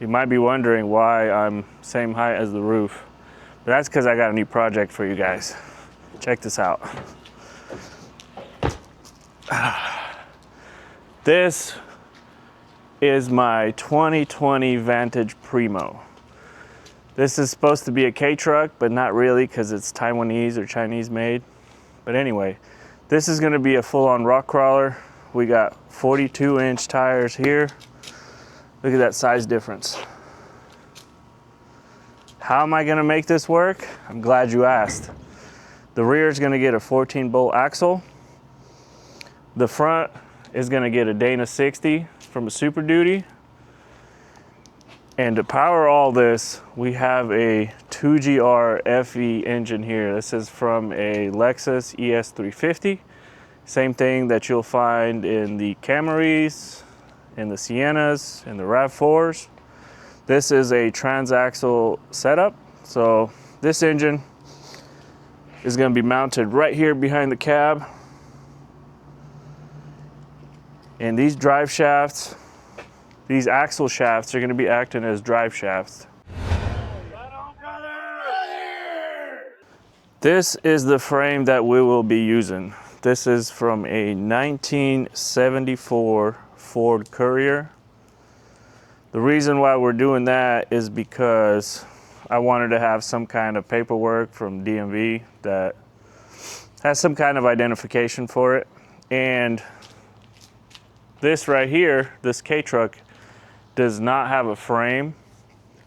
You might be wondering why I'm same height as the roof, but that's because I got a new project for you guys. Check this out. This is my 2020 Vantage Primo. This is supposed to be a K truck, but not really because it's Taiwanese or Chinese made. But anyway, this is going to be a full-on rock crawler. We got 42-inch tires here. Look at that size difference. How am I going to make this work? I'm glad you asked. The rear is going to get a 14-bolt axle. The front is going to get a Dana 60 from a Super Duty. And to power all this, we have a 2GR FE engine here. This is from a Lexus ES350. Same thing that you'll find in the Camaries, in the Siennas, in the RAV4s. This is a transaxle setup. So this engine is going to be mounted right here behind the cab. And these drive shafts, these axle shafts are going to be acting as drive shafts. This is the frame that we will be using. This is from a 1974 Ford Courier. The reason why we're doing that is because I wanted to have some kind of paperwork from DMV that has some kind of identification for it. And this right here, this K truck, does not have a frame,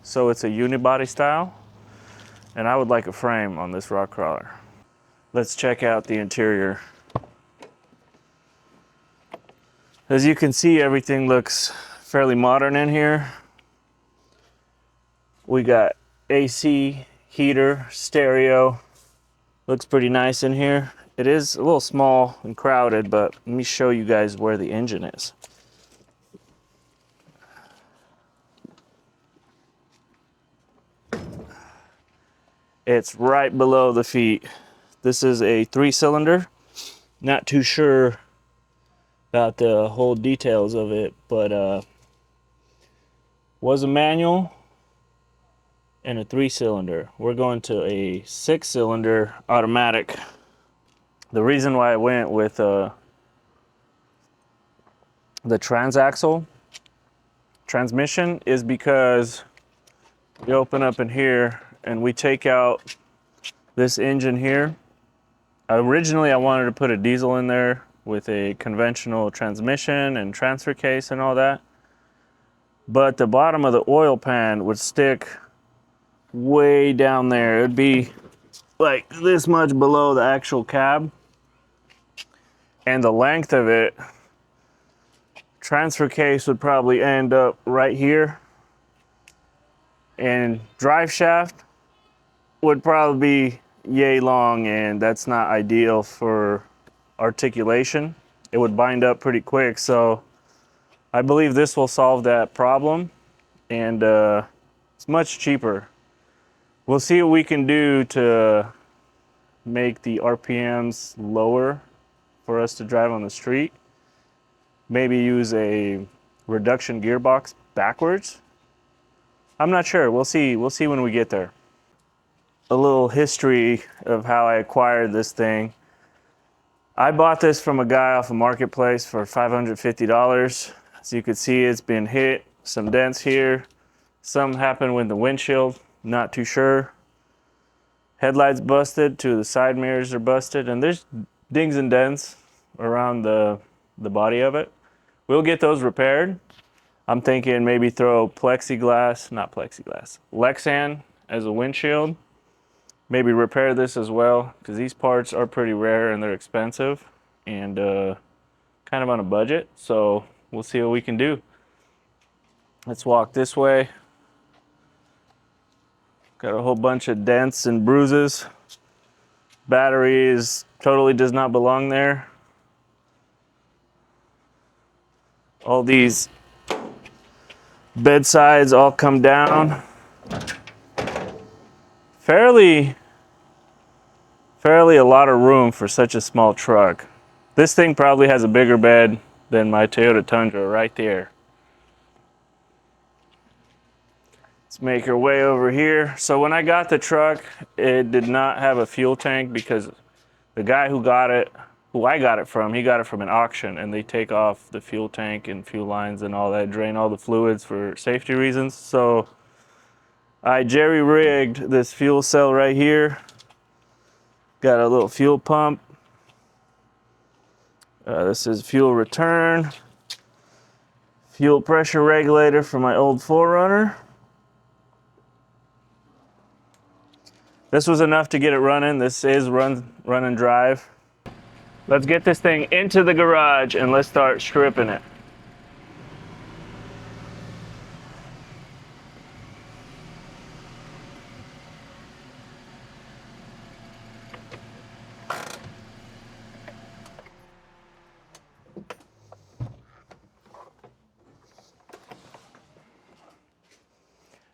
so it's a unibody style. And I would like a frame on this rock crawler. Let's check out the interior. As you can see, everything looks fairly modern in here. We got AC, heater, stereo. Looks pretty nice in here. It is a little small and crowded, but let me show you guys where the engine is. It's right below the feet. This is a 3-cylinder. Not too sure about the whole details of it, but was a manual and a 3-cylinder. We're going to a 6-cylinder automatic. The reason why I went with the transaxle transmission is because we open up in here and we take out this engine here. Originally, I wanted to put a diesel in there with a conventional transmission and transfer case and all that. But the bottom of the oil pan would stick way down there. It'd be like this much below the actual cab. And the length of it, transfer case would probably end up right here. And drive shaft would probably be yay long, and that's not ideal for articulation. It would bind up pretty quick, so I believe this will solve that problem, and it's much cheaper. We'll see what we can do to make the RPMs lower for us to drive on the street. Maybe use a reduction gearbox backwards. I'm not sure. We'll see when we get there. A little history of how I acquired this thing. I bought this from a guy off a marketplace for $550. As you can see, it's been hit, some dents here. Some happened with the windshield, not too sure. Headlights busted, 2 of the side mirrors are busted, and there's dings and dents around the body of it. We'll get those repaired. I'm thinking maybe throw Lexan as a windshield. Maybe repair this as well, because these parts are pretty rare and they're expensive and kind of on a budget. So we'll see what we can do. Let's walk this way. Got a whole bunch of dents and bruises. Battery totally does not belong there. All these bedsides all come down. Fairly a lot of room for such a small truck. This thing probably has a bigger bed than my Toyota Tundra right there. Let's make our way over here. So when I got the truck, it did not have a fuel tank because the guy who I got it from, he got it from an auction, and they take off the fuel tank and fuel lines and all that, drain all the fluids for safety reasons. So I jerry-rigged this fuel cell right here. Got a little fuel pump. This is fuel return. Fuel pressure regulator for my old 4Runner. This was enough to get it running. This is run and drive. Let's get this thing into the garage and let's start stripping it.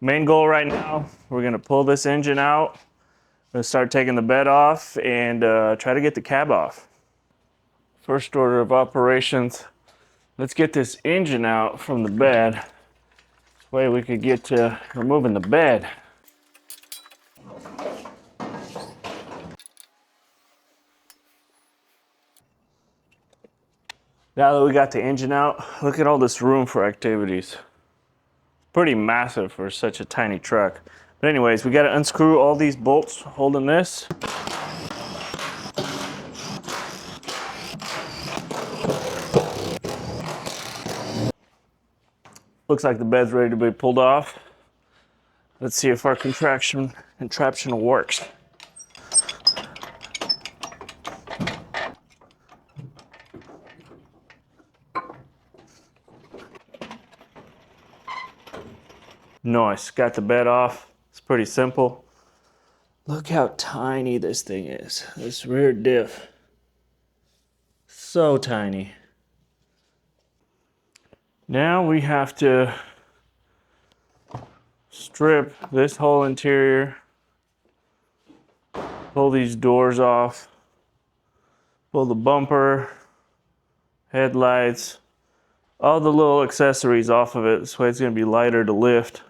Main goal right now, we're gonna pull this engine out. We're gonna start taking the bed off and try to get the cab off. First order of operations, let's get this engine out from the bed. This way we could get to removing the bed. Now that we got the engine out, look at all this room for activities. Pretty massive for such a tiny truck. But anyways, we got to unscrew all these bolts holding this. Looks like the bed's ready to be pulled off. Let's see if our contraption works. Nice, got the bed off. It's pretty simple. Look how tiny this thing is. This rear diff. So tiny. Now we have to strip this whole interior. Pull these doors off. Pull the bumper, headlights, all the little accessories off of it. This way it's going to be lighter to lift.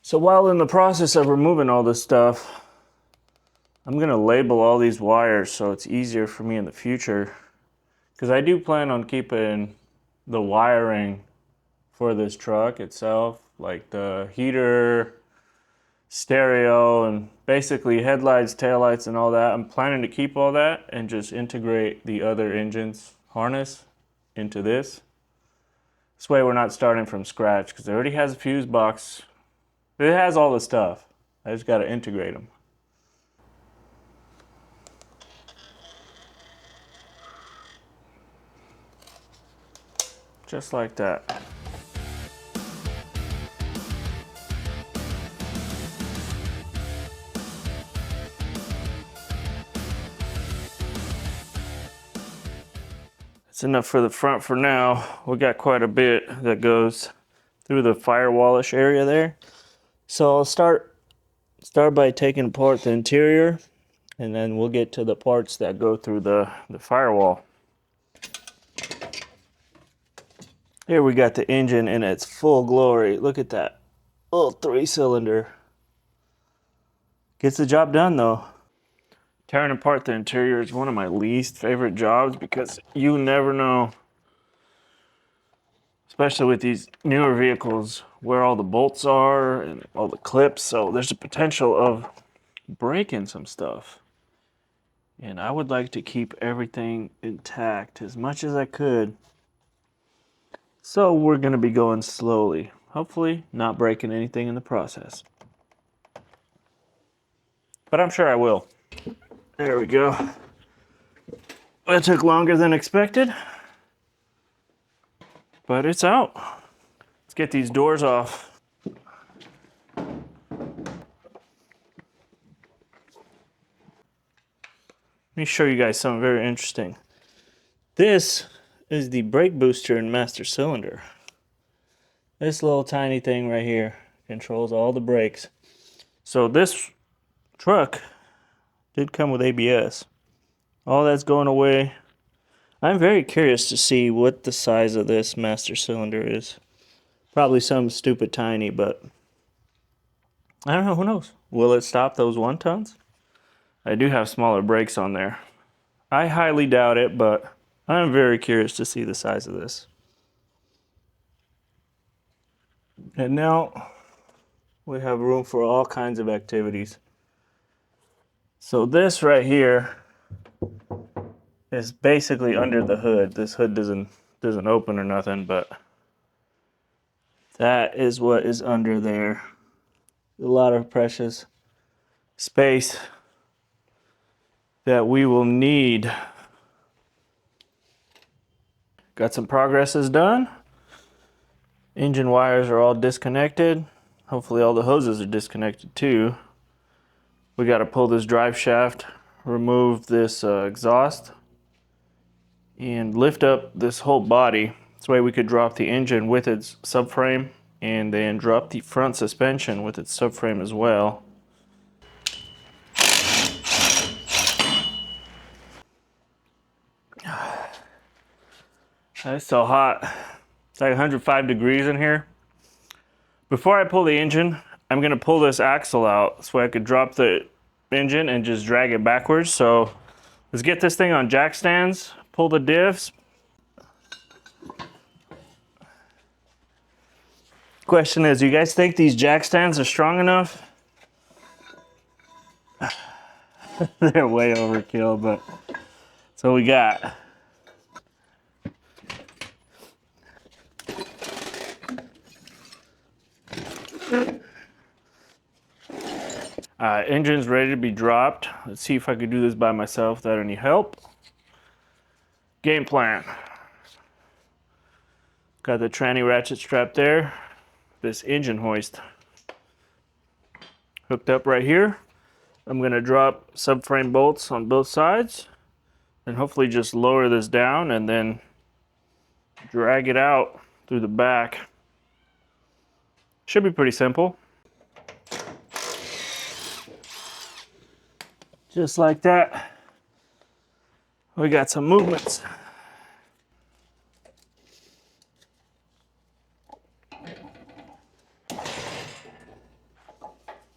So while in the process of removing all this stuff, I'm gonna label all these wires so it's easier for me in the future. Because I do plan on keeping the wiring for this truck itself, like the heater, stereo, and basically headlights, taillights, and all that. I'm planning to keep all that and just integrate the other engine's harness into this. This way we're not starting from scratch, because it already has a fuse box. It has all the stuff. I just got to integrate them. Just like that. It's enough for the front for now. We got quite a bit that goes through the firewallish area there. So I'll start by taking apart the interior, and then we'll get to the parts that go through the firewall. Here we got the engine in its full glory. Look at that little 3-cylinder. Gets the job done though. Tearing apart the interior is one of my least favorite jobs because you never know, especially with these newer vehicles, where all the bolts are and all the clips. So there's a potential of breaking some stuff. And I would like to keep everything intact as much as I could. So we're going to be going slowly. Hopefully not breaking anything in the process. But I'm sure I will. There we go. That took longer than expected. But it's out. Let's get these doors off. Let me show you guys something very interesting. This is the brake booster and master cylinder. This little tiny thing right here controls all the brakes. So this truck did come with ABS. All that's going away. I'm very curious to see what the size of this master cylinder is. Probably some stupid tiny, but I don't know, who knows? Will it stop those 1 tons? I do have smaller brakes on there. I highly doubt it, but I'm very curious to see the size of this. And now we have room for all kinds of activities. So this right here is basically under the hood. This hood doesn't open or nothing, but that is what is under there. A lot of precious space that we will need. Got some progresses done. Engine wires are all disconnected. Hopefully all the hoses are disconnected too. We got to pull this drive shaft, remove this exhaust, and lift up this whole body. This way we could drop the engine with its subframe and then drop the front suspension with its subframe as well. It's so hot. It's like 105 degrees in here. Before I pull the engine, I'm gonna pull this axle out so I could drop the engine and just drag it backwards. So let's get this thing on jack stands, pull the diffs. Question is, do you guys think these jack stands are strong enough? They're way overkill, but that's what we got. Engine's ready to be dropped. Let's see if I could do this by myself without any help. Game plan. Got the tranny ratchet strap there. This engine hoist hooked up right here. I'm gonna drop subframe bolts on both sides and hopefully just lower this down and then drag it out through the back. Should be pretty simple. Just like that, we got some movements.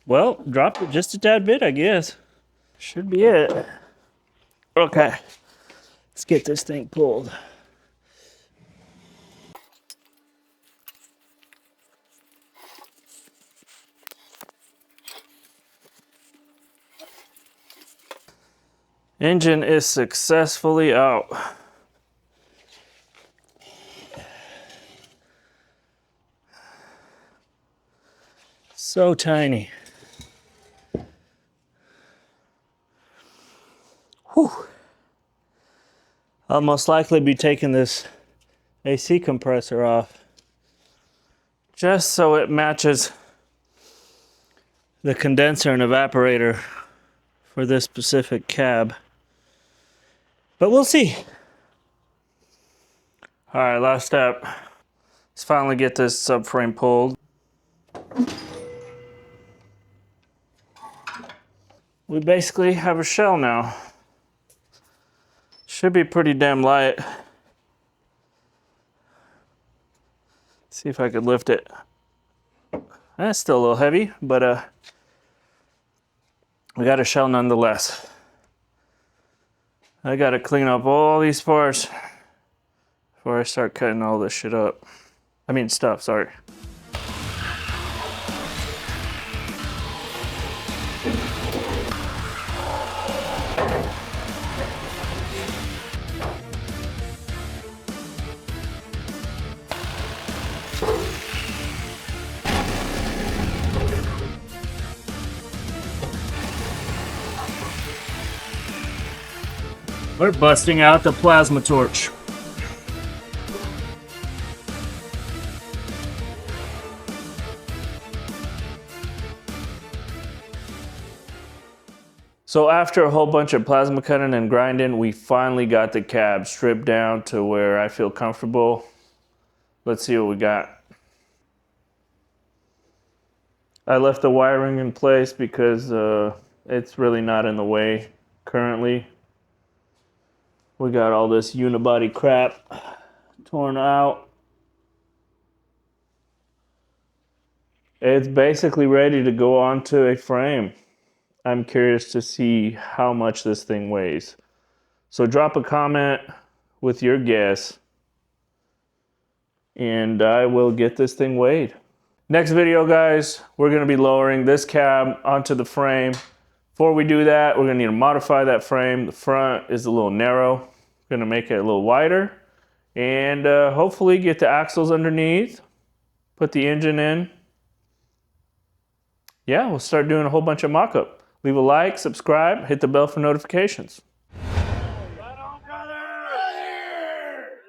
Well, dropped it just a tad bit, I guess. Should be it. Okay, let's get this thing pulled. Engine is successfully out. So tiny. Whew. I'll most likely be taking this AC compressor off just so it matches the condenser and evaporator for this specific cab. But we'll see. All right, last step. Let's finally get this subframe pulled. We basically have a shell now. Should be pretty damn light. See if I could lift it. That's still a little heavy, but we got a shell nonetheless. I gotta clean up all these parts before I start cutting all this shit up. I mean stuff, sorry. We're busting out the plasma torch. So after a whole bunch of plasma cutting and grinding, we finally got the cab stripped down to where I feel comfortable. Let's see what we got. I left the wiring in place because it's really not in the way currently. We got all this unibody crap torn out. It's basically ready to go onto a frame. I'm curious to see how much this thing weighs. So drop a comment with your guess, and I will get this thing weighed. Next video, guys, we're going to be lowering this cab onto the frame. Before we do that, we're going to need to modify that frame. The front is a little narrow. We're going to make it a little wider, and hopefully get the axles underneath, put the engine in. Yeah, we'll start doing a whole bunch of mock-up. Leave a like, subscribe, hit the bell for notifications.